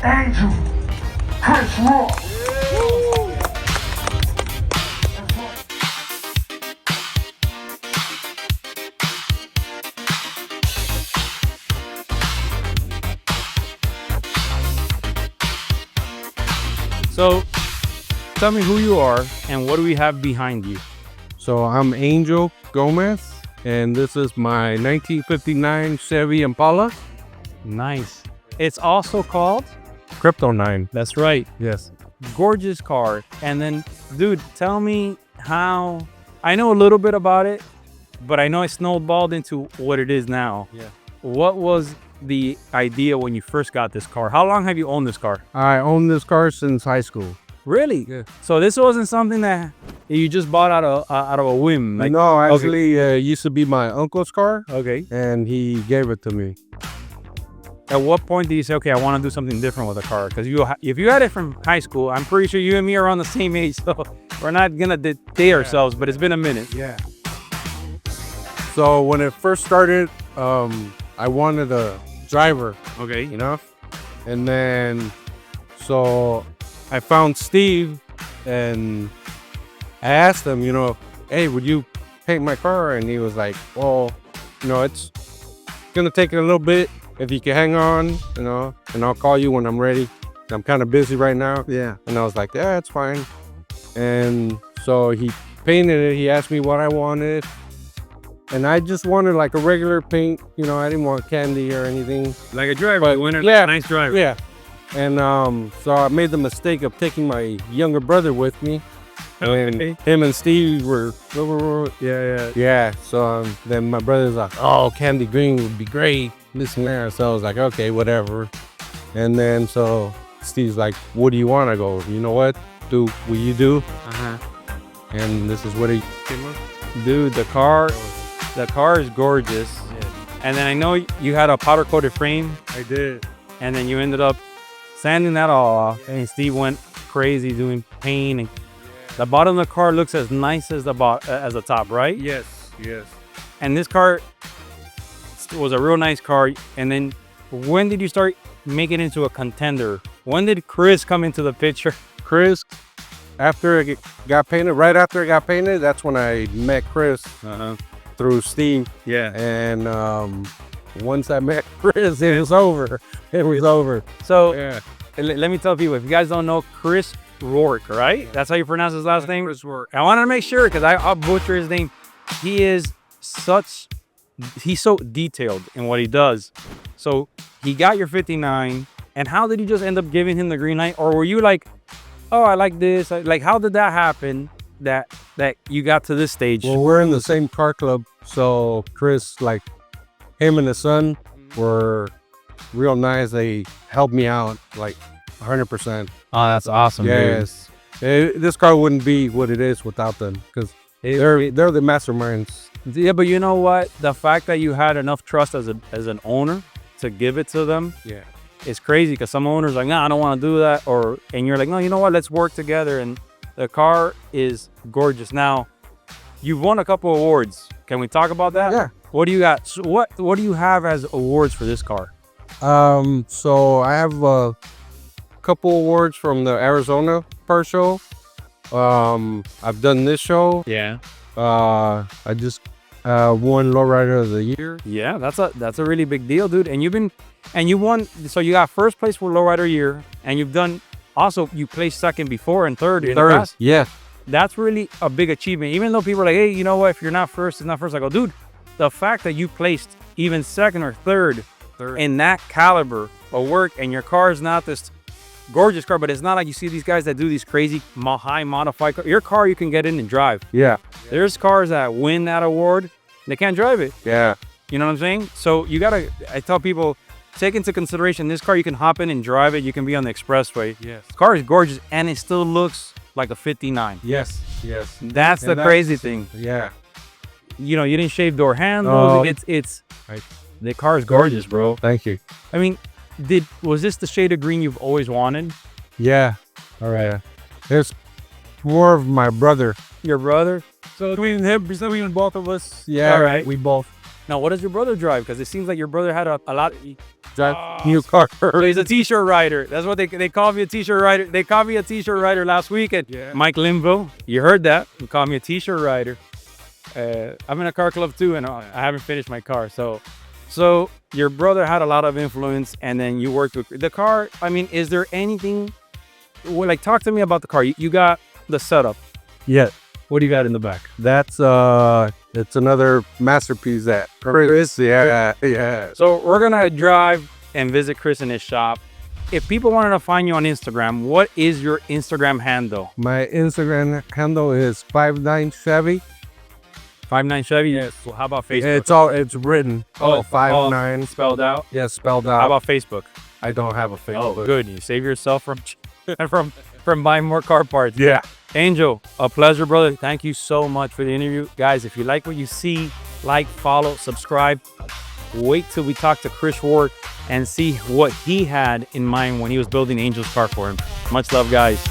Angel, Chris Rock. So, tell me who you are and what do we have behind you? So I'm Angel Gomez, and this is my 1959 Chevy Impala. Nice. It's also called? Krypton 9. That's right. Yes. Gorgeous car. And then, dude, tell me how. I know a little bit about it, but I know it snowballed into what it is now. Yeah. What was the idea when you first got this car? How long have you owned this car? I own this car since high school. Really? Yeah. So this wasn't something that you just bought out of a whim? Like, No, actually, it used to be my uncle's car, okay. and he gave it to me. At what point did you say, okay, I want to do something different with a car? Because if you had it from high school, I'm pretty sure you and me are on the same age, so we're not going to date ourselves, but it's been a minute. Yeah. So when it first started, I wanted a driver, Okay. you know? And then, so I found Steve, and I asked him, hey, would you paint my car? And he was like, well, it's gonna take a little bit. If you can hang on, and I'll call you when I'm ready. I'm kind of busy right now. Yeah. And I was like, yeah, it's fine. And so he painted it. He asked me what I wanted. And I just wanted like a regular paint. I didn't want candy or anything. Like a driver, But, winner, yeah. nice driver. Yeah. And so I made the mistake of taking my younger brother with me. And him and Steve were, yeah. So then my brother's like, oh, candy green would be great. This and that. So I was like, okay, whatever. And then so Steve's like, what do you want? I go, you know what? Will you do? Uh-huh. And this is what he came up. Dude, the car is gorgeous. Yeah. And then I know you had a powder coated frame, I did. and then you ended up sanding that all off, and Steve went crazy doing paint. And the bottom of the car looks as nice as the top, right? Yes. And this car was a real nice car. And then when did you start making it into a contender? When did Chris come into the picture? Chris, after it got painted, right after it got painted, that's when I met Chris through Steve. Yeah. And once I met Chris, it was over. It was over. So Yeah. let me tell people, if you guys don't know Chris Rourke, right? That's how you pronounce his last name? Chris Rourke. I wanted to make sure because I'll butcher his name. He's so detailed in what he does. So he got your 59, and how did you just end up giving him the green light? Or were you like, oh, I like this? Like, how did that happen that you got to this stage? Well, we're in the same car club. So Chris, like him and his son were real nice. They helped me out like 100%. Oh, that's awesome, Yes. This car wouldn't be what it is without them, because they're the masterminds. Yeah, but you know what? The fact that you had enough trust as an owner to give it to them, Yeah. it's crazy, because some owners are like, nah, I don't want to do that, and you're like, no, you know what? Let's work together. And the car is gorgeous. Now, you've won a couple awards. Can we talk about that? Yeah. What do you got? So what do you have as awards for this car? So I have a couple awards from the Arizona car show. I've done this show. Yeah. I just won Lowrider of the Year. Yeah, that's a really big deal, dude. And you won. So you got first place for Lowrider Year, and you placed second before and third in the past. Yeah. That's really a big achievement. Even though people are like, hey, you know what? If you're not first, it's not first. I go, dude, the fact that you placed even second or third in that caliber of work, and your car is not this gorgeous car, but it's not like you see these guys that do these crazy high modified cars. Your car you can get in and drive. Yeah. There's cars that win that award, they can't drive it. Yeah. You know what I'm saying? So I tell people, take into consideration, this car you can hop in and drive it. You can be on the expressway. Yes. The car is gorgeous, and it still looks like a 59. Yes. That's the crazy thing. Yeah. You didn't shave door handles. Oh. It's Right. the car is gorgeous, bro. Thank you. I mean, was this the shade of green you've always wanted? Yeah. All right. It's more of my brother. Your brother? So between both of us, yeah. All right. We both Now, what does your brother drive? Because it seems like your brother had a lot. Drive new car. So he's a t-shirt rider. That's what they call me, a t-shirt rider. They called me a t-shirt rider last weekend. Yeah. Mike Limbo, you heard that? He called me a t-shirt rider. I'm in a car club too, and I haven't finished my car. So your brother had a lot of influence, and then you worked with the car. I mean, is there anything? Well, like, talk to me about the car. You got the setup. Yeah. What do you got in the back? That's it's another masterpiece that Chris. Yeah. So we're gonna drive and visit Chris in his shop. If people wanted to find you on Instagram, what is your Instagram handle? My Instagram handle is 59Chevy. 59 Chevy. Yes. Well, how about Facebook? It's written. Oh, 59 spelled out. Yeah, spelled out. How about Facebook? I don't have a Facebook. Oh, good. You save yourself from buying more car parts. Yeah. Angel, a pleasure, brother. Thank you so much for the interview. Guys, if you like what you see, like, follow, subscribe. Wait till we talk to Chris Ward and see what he had in mind when he was building Angel's car for him. Much love, guys.